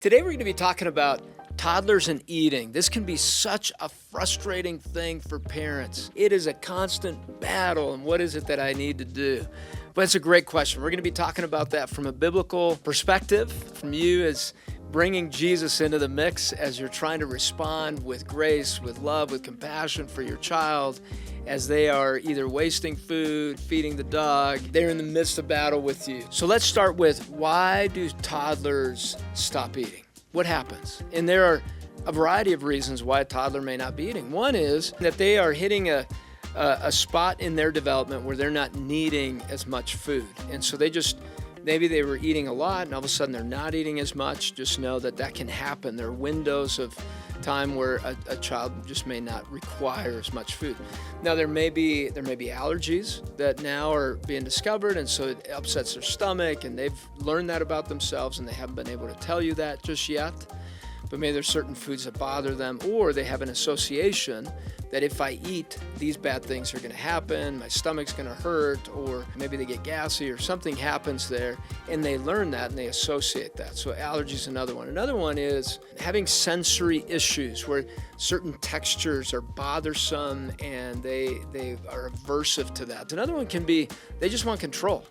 Today we're going to be talking about toddlers and eating. This can be such a frustrating thing for parents. It is a constant battle, and what is it that I need to do? But it's a great question. We're going to be talking about that from a biblical perspective, from you as bringing Jesus into the mix as you're trying to respond with grace, with love, with compassion for your child as they are either wasting food, feeding the dog. They're in the midst of battle with you. So let's start with, why do toddlers stop eating? What happens? And there are a variety of reasons why a toddler may not be eating. One is that they are hitting a spot in their development where they're not needing as much food. And so maybe they were eating a lot and all of a sudden they're not eating as much. Just know that that can happen. There are windows of time where a child just may not require as much food. Now there may be allergies that now are being discovered, and so it upsets their stomach, and they've learned that about themselves and they haven't been able to tell you that just yet. But maybe there's certain foods that bother them, or they have an association that if I eat, these bad things are going to happen, my stomach's going to hurt, or maybe they get gassy or something happens there, and they learn that and they associate that. So allergy is another one. Another one is having sensory issues where certain textures are bothersome and they are aversive to that. Another one can be they just want control.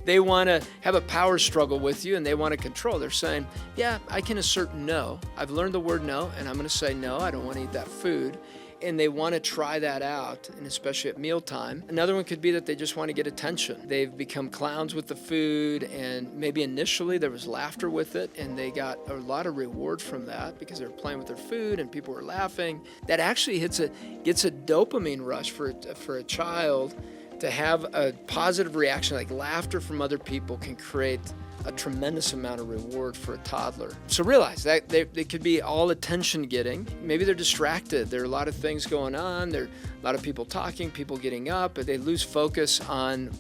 They want to have a power struggle with you and they want to control. They're saying, yeah, I can assert no. I've learned the word no, and I'm going to say no, I don't want to eat that food. And they want to try that out, and especially at mealtime. Another one could be that they just want to get attention. They've become clowns with the food, and maybe initially there was laughter with it, and they got a lot of reward from that because they were playing with their food and people were laughing. That actually gets a dopamine rush for a child to have a positive reaction, like laughter from other people can create a tremendous amount of reward for a toddler. So realize that they could be all attention getting. Maybe they're distracted. There are a lot of things going on. There are a lot of people talking, people getting up, but they lose focus on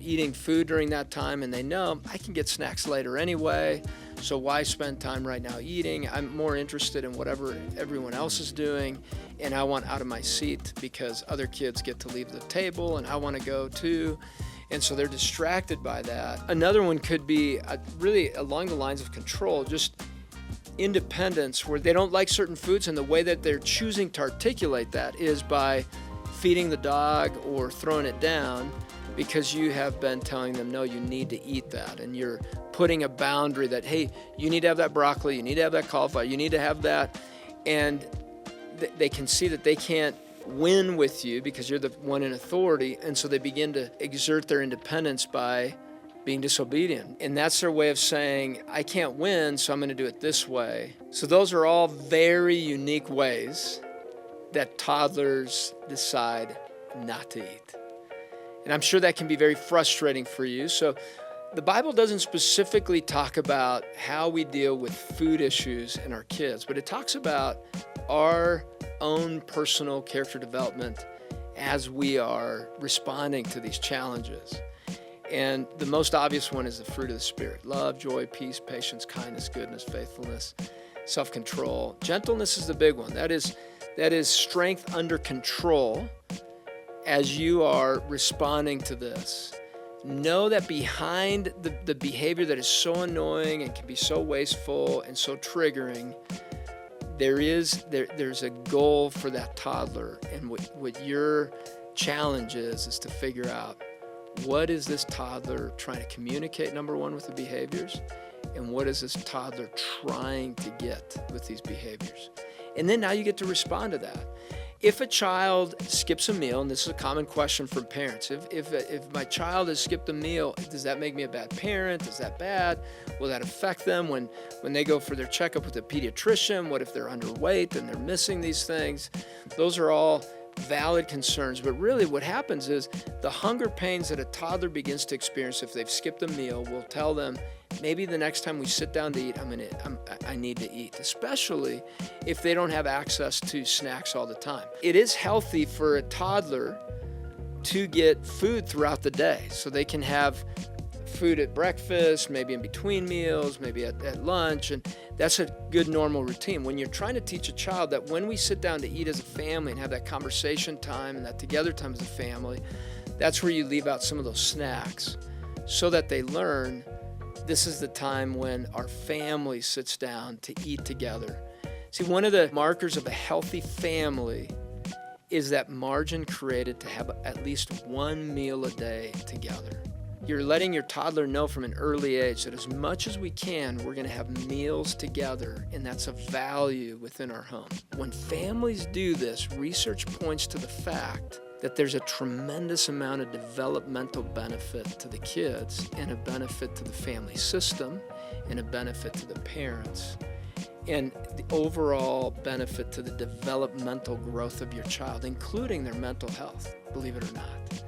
eating food during that time, and they know I can get snacks later anyway, so why spend time right now eating? I'm more interested in whatever everyone else is doing, and I want out of my seat because other kids get to leave the table and I want to go too. And so they're distracted by that. Another one could be really along the lines of control, just independence, where they don't like certain foods, and the way that they're choosing to articulate that is by feeding the dog or throwing it down because you have been telling them, no, you need to eat that. And you're putting a boundary that, hey, you need to have that broccoli, you need to have that cauliflower, you need to have that. And they can see that they can't win with you because you're the one in authority, and so they begin to exert their independence by being disobedient. And that's their way of saying, I can't win, so I'm going to do it this way. So those are all very unique ways that toddlers decide not to eat. And I'm sure that can be very frustrating for you. So the Bible doesn't specifically talk about how we deal with food issues in our kids, but it talks about our own personal character development as we are responding to these challenges. And the most obvious one is the fruit of the Spirit: love, joy, peace, patience, kindness, goodness, faithfulness, self-control. Gentleness is the big one. That is strength under control as you are responding to this. Know that behind the behavior that is so annoying and can be so wasteful and so triggering, there's a goal for that toddler. And what your challenge is to figure out, what is this toddler trying to communicate, number one, with the behaviors, and what is this toddler trying to get with these behaviors? And then now you get to respond to that. If a child skips a meal, and this is a common question from parents, if my child has skipped a meal, does that make me a bad parent? Is that bad? Will that affect them when they go for their checkup with a pediatrician? What if they're underweight and they're missing these things? Those are all valid concerns, but really what happens is the hunger pains that a toddler begins to experience if they've skipped a meal will tell them, maybe the next time we sit down to eat, I need to eat, especially if they don't have access to snacks all the time. It is healthy for a toddler to get food throughout the day, so they can have food at breakfast, maybe in between meals, maybe at lunch, and that's a good normal routine. When you're trying to teach a child that when we sit down to eat as a family and have that conversation time and that together time as a family, that's where you leave out some of those snacks so that they learn This is the time when our family sits down to eat together. See, one of the markers of a healthy family is that margin created to have at least one meal a day together. You're letting your toddler know from an early age that as much as we can, we're going to have meals together, and that's a value within our home. When families do this, research points to the fact that there's a tremendous amount of developmental benefit to the kids, and a benefit to the family system, and a benefit to the parents, and the overall benefit to the developmental growth of your child, including their mental health, believe it or not.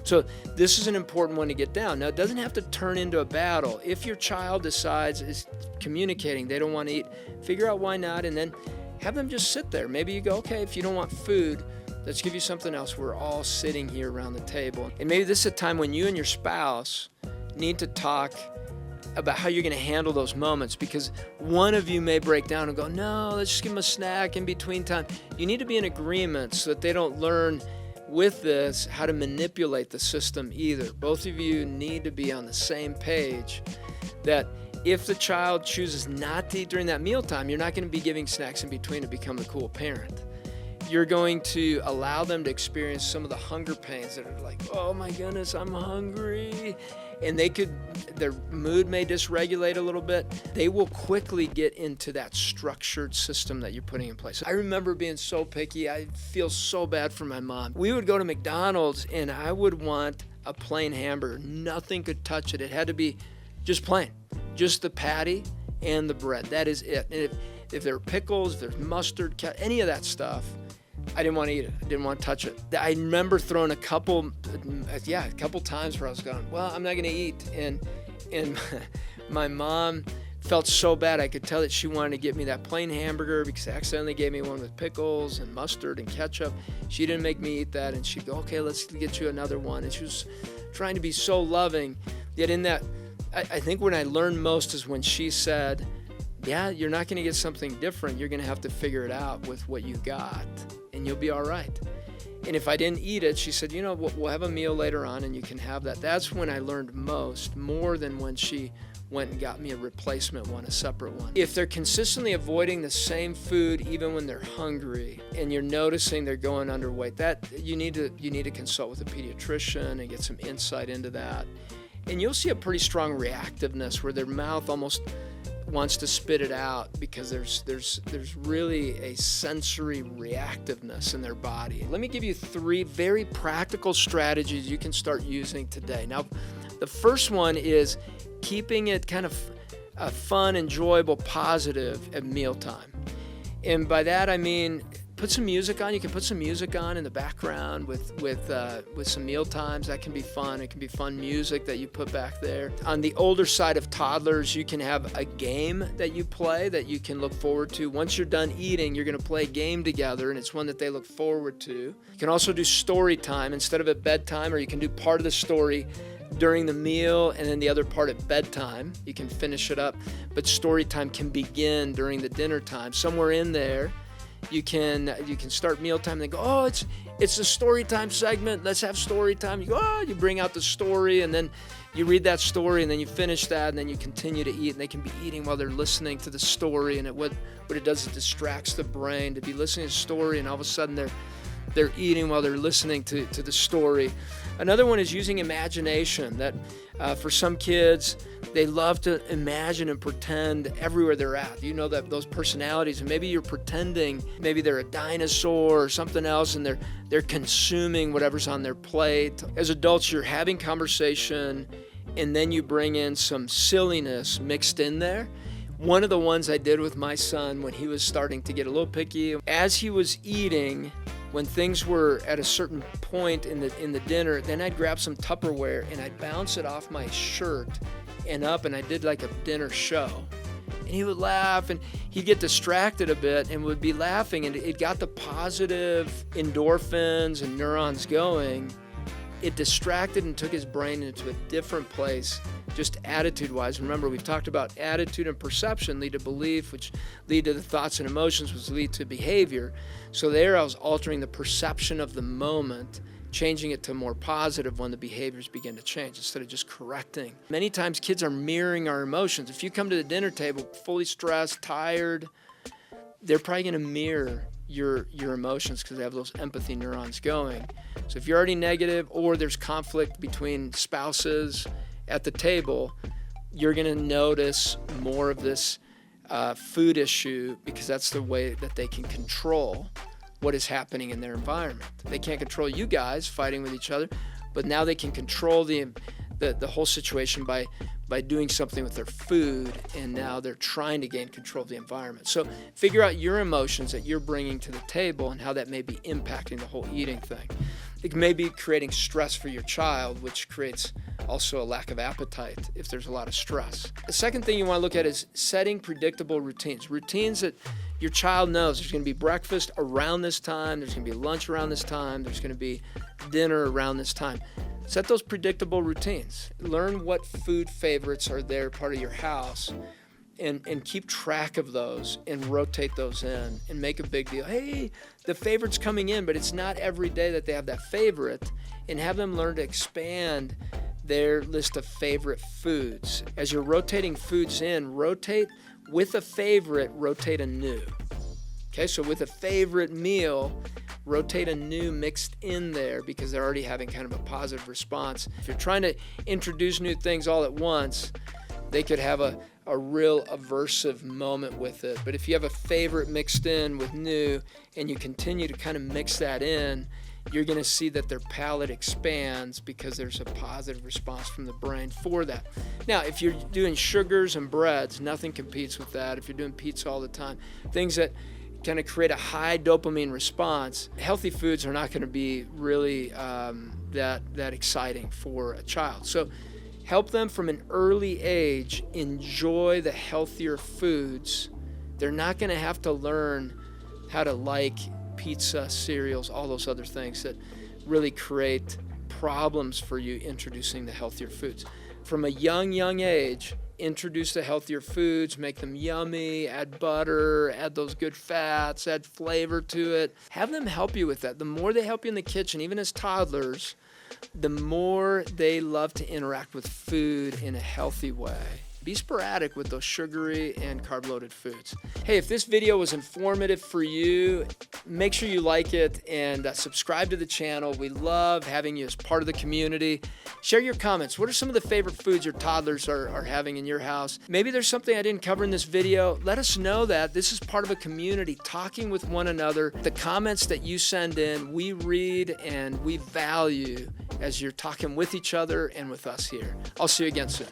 So this is an important one to get down. Now, it doesn't have to turn into a battle. If your child decides, is communicating, they don't want to eat, figure out why not, and then have them just sit there. Maybe you go, okay, if you don't want food, let's give you something else. We're all sitting here around the table. And maybe this is a time when you and your spouse need to talk about how you're going to handle those moments, because one of you may break down and go, no, let's just give them a snack in between time. You need to be in agreement so that they don't learn with this how to manipulate the system either. Both of you need to be on the same page that if the child chooses not to eat during that mealtime, you're not going to be giving snacks in between to become the cool parent. You're going to allow them to experience some of the hunger pains that are like, oh my goodness, I'm hungry. And their mood may dysregulate a little bit. They will quickly get into that structured system that you're putting in place. I remember being so picky. I feel so bad for my mom. We would go to McDonald's and I would want a plain hamburger. Nothing could touch it. It had to be just plain, just the patty and the bread. That is it. And if there are pickles, if there's mustard, any of that stuff, I didn't want to eat it. I didn't want to touch it. I remember throwing a couple times where I was going, well, I'm not going to eat. And my mom felt so bad. I could tell that she wanted to get me that plain hamburger because I accidentally gave me one with pickles and mustard and ketchup. She didn't make me eat that. And she'd go, okay, let's get you another one. And she was trying to be so loving. Yet in that, I think when I learned most is when she said, yeah, you're not going to get something different. You're going to have to figure it out with what you got, and you'll be all right. And if I didn't eat it, she said, you know, we'll have a meal later on, and you can have that. That's when I learned most, more than when she went and got me a replacement one, a separate one. If they're consistently avoiding the same food, even when they're hungry, and you're noticing they're going underweight, that you need to consult with a pediatrician and get some insight into that. And you'll see a pretty strong reactiveness where their mouth almost wants to spit it out because there's really a sensory reactiveness in their body. Let me give you 3 very practical strategies you can start using today. Now, the first one is keeping it kind of fun, enjoyable, positive at mealtime. And by that I mean put some music on. You can put some music on in the background with some meal times. That can be fun. It can be fun music that you put back there. On the older side of toddlers, you can have a game that you play that you can look forward to. Once you're done eating, you're going to play a game together, and it's one that they look forward to. You can also do story time instead of at bedtime, or you can do part of the story during the meal and then the other part at bedtime. You can finish it up, but story time can begin during the dinner time. Somewhere in there, you can start mealtime and then go, oh, it's the story time segment. Let's have story time. You go, oh, you bring out the story, and then you read that story, and then you finish that, and then you continue to eat. And they can be eating while they're listening to the story. And what it does, it distracts the brain to be listening to the story, and all of a sudden they're eating while they're listening to the story. Another one is using imagination. That for some kids, they love to imagine and pretend everywhere they're at. You know, that those personalities, and maybe you're pretending maybe they're a dinosaur or something else, and they're consuming whatever's on their plate. As adults, you're having conversation, and then you bring in some silliness mixed in there. One of the ones I did with my son when he was starting to get a little picky, as he was eating, when things were at a certain point in the dinner, then I'd grab some Tupperware and I'd bounce it off my shirt and up, and I did like a dinner show. And he would laugh, and he'd get distracted a bit and would be laughing, and it got the positive endorphins and neurons going. It distracted and took his brain into a different place, just attitude-wise. Remember, we've talked about attitude and perception lead to belief, which lead to the thoughts and emotions, which lead to behavior. So there I was altering the perception of the moment changing it to more positive when the behaviors begin to change instead of just correcting. Many times kids are mirroring our emotions. If you come to the dinner table fully stressed, tired, they're probably going to mirror your emotions because they have those empathy neurons going. So if you're already negative or there's conflict between spouses at the table, you're going to notice more of this food issue because that's the way that they can control what is happening in their environment. They can't control you guys fighting with each other, but now they can control the whole situation by doing something with their food, and now they're trying to gain control of the environment. So figure out your emotions that you're bringing to the table and how that may be impacting the whole eating thing. It may be creating stress for your child, which creates also a lack of appetite if there's a lot of stress. The second thing you want to look at is setting predictable routines. Routines that your child knows there's going to be breakfast around this time, there's going to be lunch around this time, there's going to be dinner around this time. Set those predictable routines. Learn what food favorites are there, part of your house, and keep track of those and rotate those in and make a big deal. Hey, the favorite's coming in, but it's not every day that they have that favorite, and have them learn to expand their list of favorite foods. As you're rotating foods in, rotate with a favorite, rotate a new. Okay, so with a favorite meal, rotate a new mixed in there because they're already having kind of a positive response. If you're trying to introduce new things all at once, they could have a real aversive moment with it. But if you have a favorite mixed in with new and you continue to kind of mix that in, you're going to see that their palate expands because there's a positive response from the brain for that. Now, if you're doing sugars and breads, nothing competes with that. If you're doing pizza all the time, things that kind of create a high dopamine response, healthy foods are not going to be really that exciting for a child. So help them from an early age enjoy the healthier foods. They're not going to have to learn how to like pizza, cereals, all those other things that really create problems for you introducing the healthier foods. From a young age, introduce the healthier foods, make them yummy, add butter, add those good fats, add flavor to it. Have them help you with that. The more they help you in the kitchen, even as toddlers, the more they love to interact with food in a healthy way. Be sporadic with those sugary and carb-loaded foods. Hey, if this video was informative for you, make sure you like it and subscribe to the channel. We love having you as part of the community. Share your comments. What are some of the favorite foods your toddlers are having in your house? Maybe there's something I didn't cover in this video. Let us know that. This is part of a community, talking with one another. The comments that you send in, we read and we value as you're talking with each other and with us here. I'll see you again soon.